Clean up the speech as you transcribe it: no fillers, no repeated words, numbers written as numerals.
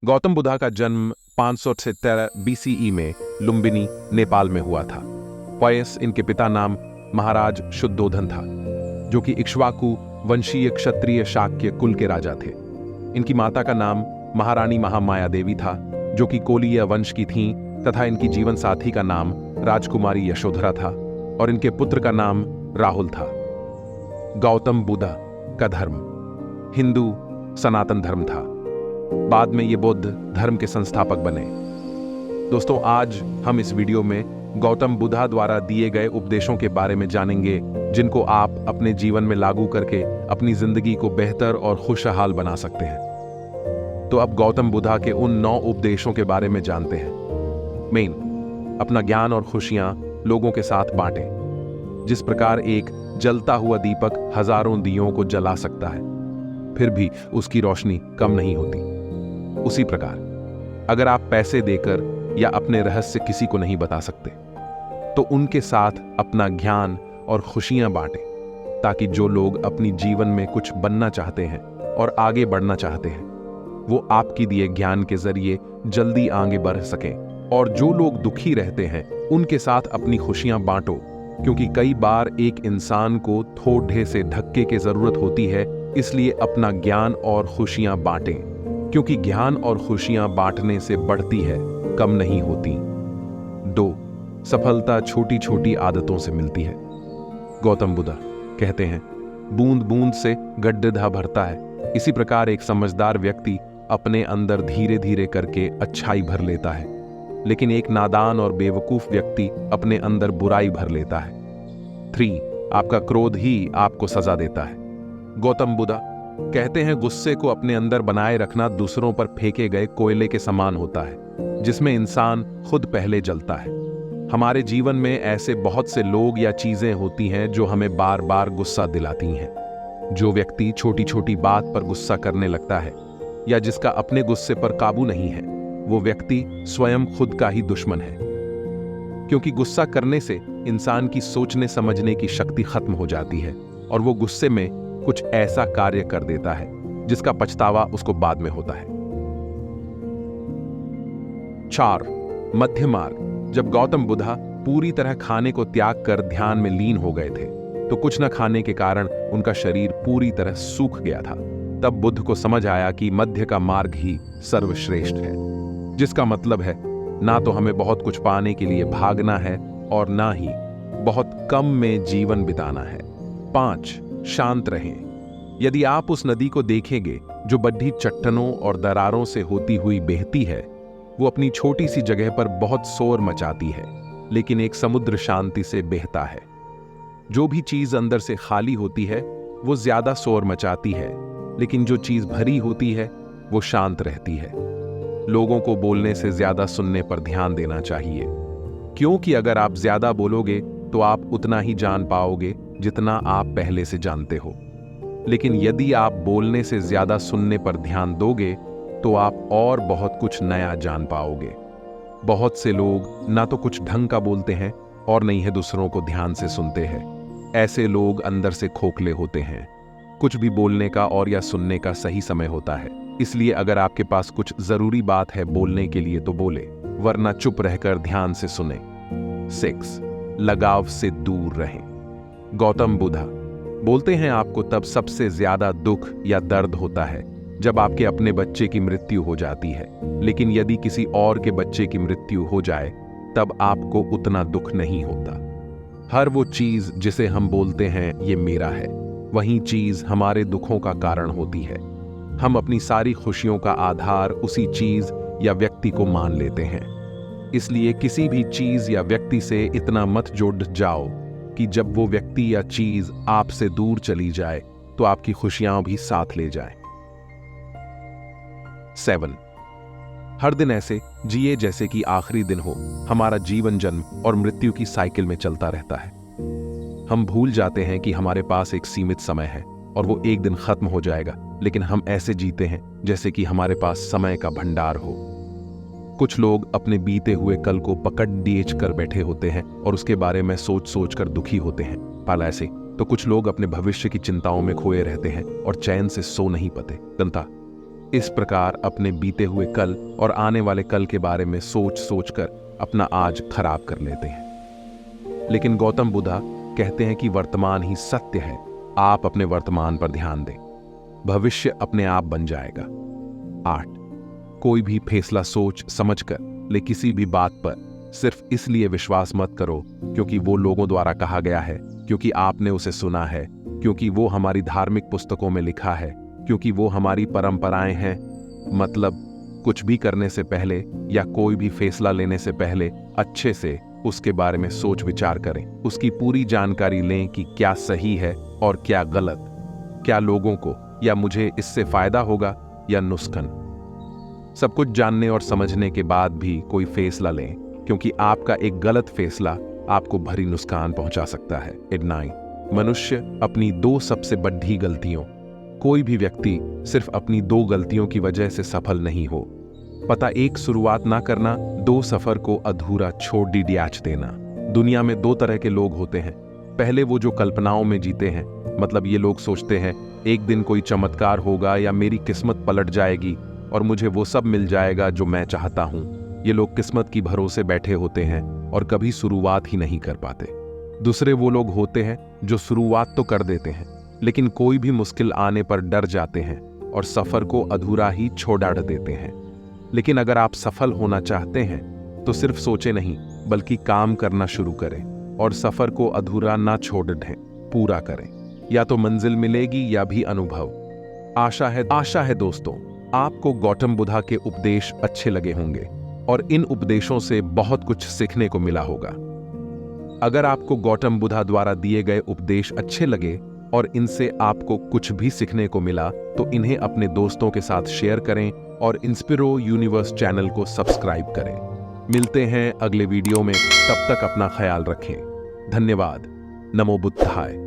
गौतम बुद्धा का जन्म 573 बीसीई में लुम्बिनी, नेपाल में हुआ था। वयस इनके पिता नाम महाराज शुद्धोधन था, जो कि इक्ष्वाकु वंशीय क्षत्रिय शाक्य कुल के राजा थे। इनकी माता का नाम महारानी महामाया देवी था, जो कि कोलीय वंश की थीं, तथा इनकी जीवन साथी का नाम राजकुमारी यशोधरा था और इनके पुत्र का नाम राहुल था। गौतम बुद्ध का धर्म हिंदू सनातन धर्म था। बाद में ये बौद्ध धर्म के संस्थापक बने। दोस्तों, आज हम इस वीडियो में गौतम बुद्धा द्वारा दिए गए उपदेशों के बारे में जानेंगे, जिनको आप अपने जीवन में लागू करके अपनी जिंदगी को बेहतर और खुशहाल बना सकते हैं। तो अब गौतम बुद्धा के उन 9 उपदेशों के बारे में जानते हैं। अपना ज्ञान और खुशियां लोगों के साथ बांटें। जिस प्रकार एक जलता हुआ दीपक हजारों दियों को जला सकता है, फिर भी उसकी रोशनी कम नहीं होती, उसी प्रकार अगर आप पैसे देकर या अपने रहस्य किसी को नहीं बता सकते, तो उनके साथ अपना ज्ञान और खुशियां बांटें, ताकि जो लोग अपनी जीवन में कुछ बनना चाहते हैं और आगे बढ़ना चाहते हैं, वो आपकी दिए ज्ञान के जरिए जल्दी आगे बढ़ सकें। और जो लोग दुखी रहते हैं, उनके साथ अपनी खुशियां बांटो, क्योंकि कई बार एक इंसान को थोड़े से धक्के की जरूरत होती है। इसलिए अपना ज्ञान और खुशियां बांटें, क्योंकि ज्ञान और खुशियां बांटने से बढ़ती है, कम नहीं होती। 2. सफलता छोटी छोटी आदतों से मिलती है। गौतम बुद्ध कहते हैं, बूंद बूंद से गड्ढा भरता है। इसी प्रकार एक समझदार व्यक्ति अपने अंदर धीरे धीरे करके अच्छाई भर लेता है, लेकिन एक नादान और बेवकूफ व्यक्ति अपने अंदर बुराई भर लेता है। 3. आपका क्रोध ही आपको सजा देता है। गौतम बुद्ध कहते हैं, गुस्से को अपने अंदर बनाए रखना दूसरों पर फेंके गए कोयले के समान होता है, जिसमें इंसान खुद पहले जलता है। हमारे जीवन में ऐसे बहुत से लोग या चीजें होती हैं जो हमें बार बार गुस्सा दिलाती हैं। जो व्यक्ति छोटी छोटी बात पर गुस्सा करने लगता है या जिसका अपने गुस्से पर काबू नहीं है, वो व्यक्ति स्वयं खुद का ही दुश्मन है। क्योंकि गुस्सा करने से इंसान की सोचने समझने की शक्ति खत्म हो जाती है और वो गुस्से में कुछ ऐसा कार्य कर देता है जिसका पछतावा उसको बाद में होता है। 4. मध्य मार्ग। जब गौतम बुद्धा पूरी तरह खाने को त्याग कर ध्यान में लीन हो गए थे, तो कुछ न खाने के कारण उनका शरीर पूरी तरह सूख गया था। तब बुद्ध को समझ आया कि मध्य का मार्ग ही सर्वश्रेष्ठ है, जिसका मतलब है ना तो हमें बहुत कुछ पाने के लिए भागना है और ना ही बहुत कम में जीवन बिताना है। 5. शांत रहें। यदि आप उस नदी को देखेंगे जो बड्ढी चट्टानों और दरारों से होती हुई बहती है, वो अपनी छोटी सी जगह पर बहुत शोर मचाती है, लेकिन एक समुद्र शांति से बहता है। जो भी चीज अंदर से खाली होती है वो ज्यादा शोर मचाती है, लेकिन जो चीज भरी होती है वो शांत रहती है। लोगों को बोलने से ज्यादा सुनने पर ध्यान देना चाहिए, क्योंकि अगर आप ज्यादा बोलोगे तो आप उतना ही जान पाओगे जितना आप पहले से जानते हो। लेकिन यदि आप बोलने से ज्यादा सुनने पर ध्यान दोगे तो आप और बहुत कुछ नया जान पाओगे। बहुत से लोग ना तो कुछ ढंग का बोलते हैं और नहीं है दूसरों को ध्यान से सुनते हैं। ऐसे लोग अंदर से खोखले होते हैं। कुछ भी बोलने का और या सुनने का सही समय होता है। इसलिए अगर आपके पास कुछ जरूरी बात है बोलने के लिए तो बोले, वरना चुप रहकर ध्यान से सुने। 6. लगाव से दूर रहें। गौतम बुद्धा बोलते हैं, आपको तब सबसे ज्यादा दुख या दर्द होता है जब आपके अपने बच्चे की मृत्यु हो जाती है, लेकिन यदि किसी और के बच्चे की मृत्यु हो जाए तब आपको उतना दुख नहीं होता। हर वो चीज जिसे हम बोलते हैं ये मेरा है, वही चीज हमारे दुखों का कारण होती है। हम अपनी सारी खुशियों का आधार उसी चीज या व्यक्ति को मान लेते हैं। इसलिए किसी भी चीज या व्यक्ति से इतना मत जुड़ जाओ कि जब वो व्यक्ति या चीज आपसे दूर चली जाए तो आपकी खुशियां भी साथ ले जाए। 7. हर दिन ऐसे जिए जैसे कि आखिरी दिन हो। हमारा जीवन जन्म और मृत्यु की साइकिल में चलता रहता है। हम भूल जाते हैं कि हमारे पास एक सीमित समय है और वो एक दिन खत्म हो जाएगा, लेकिन हम ऐसे जीते हैं जैसे कि हमारे पास समय का भंडार हो। कुछ लोग अपने बीते हुए कल को पकड़ डीएच कर बैठे होते हैं और उसके बारे में सोच सोच कर दुखी होते हैं। पाला ऐसे तो कुछ लोग अपने भविष्य की चिंताओं में खोए रहते हैं और चैन से सो नहीं पाते। इस प्रकार अपने बीते हुए कल और आने वाले कल के बारे में सोच सोच कर अपना आज खराब कर लेते हैं। लेकिन गौतम बुद्धा कहते हैं कि वर्तमान ही सत्य है। आप अपने वर्तमान पर ध्यान दें, भविष्य अपने आप बन जाएगा। 8, कोई भी फैसला सोच समझकर ले, किसी भी बात पर सिर्फ इसलिए विश्वास मत करो क्योंकि वो लोगों द्वारा कहा गया है, क्योंकि आपने उसे सुना है, क्योंकि वो हमारी धार्मिक पुस्तकों में लिखा है, क्योंकि वो हमारी परंपराएं हैं। मतलब कुछ भी करने से पहले या कोई भी फैसला लेने से पहले अच्छे से उसके बारे में सोच विचार करें, उसकी पूरी जानकारी लें कि क्या सही है और क्या गलत, क्या लोगों को या मुझे इससे फायदा होगा या नुकसान। सब कुछ जानने और समझने के बाद भी कोई फैसला लें, क्योंकि आपका एक गलत फैसला आपको भारी नुकसान पहुंचा सकता है। 9, मनुष्य अपनी 2 सबसे बड़ी गलतियों, कोई भी व्यक्ति सिर्फ अपनी 2 गलतियों की वजह से सफल नहीं हो पता। 1, शुरुआत ना करना, 2, सफर को अधूरा छोड़ डियाच देना। दुनिया में 2 तरह के लोग होते हैं। पहले वो जो कल्पनाओं में जीते हैं, मतलब ये लोग सोचते हैं एक दिन कोई चमत्कार होगा या मेरी किस्मत पलट जाएगी और मुझे वो सब मिल जाएगा जो मैं चाहता हूं। ये लोग किस्मत की भरोसे बैठे होते हैं और कभी शुरुआत ही नहीं कर पाते। दूसरे वो लोग होते हैं जो शुरुआत तो कर देते हैं, लेकिन कोई भी मुश्किल आने पर डर जाते हैं और सफर को अधूरा ही छोड़ देते हैं। लेकिन अगर आप सफल होना चाहते हैं तो सिर्फ सोचे नहीं, बल्कि काम करना शुरू करें और सफर को अधूरा ना छोड़ दें, पूरा करें। या तो मंजिल मिलेगी या भी अनुभव। आशा है दोस्तों, आपको गौतम बुद्धा के उपदेश अच्छे लगे होंगे और इन उपदेशों से बहुत कुछ सीखने को मिला होगा। अगर आपको गौतम बुद्धा द्वारा दिए गए उपदेश अच्छे लगे और इनसे आपको कुछ भी सीखने को मिला तो इन्हें अपने दोस्तों के साथ शेयर करें और इंस्पिरो यूनिवर्स चैनल को सब्सक्राइब करें। मिलते हैं अगले वीडियो में, तब तक अपना ख्याल रखें। धन्यवाद। नमो बुद्धाय।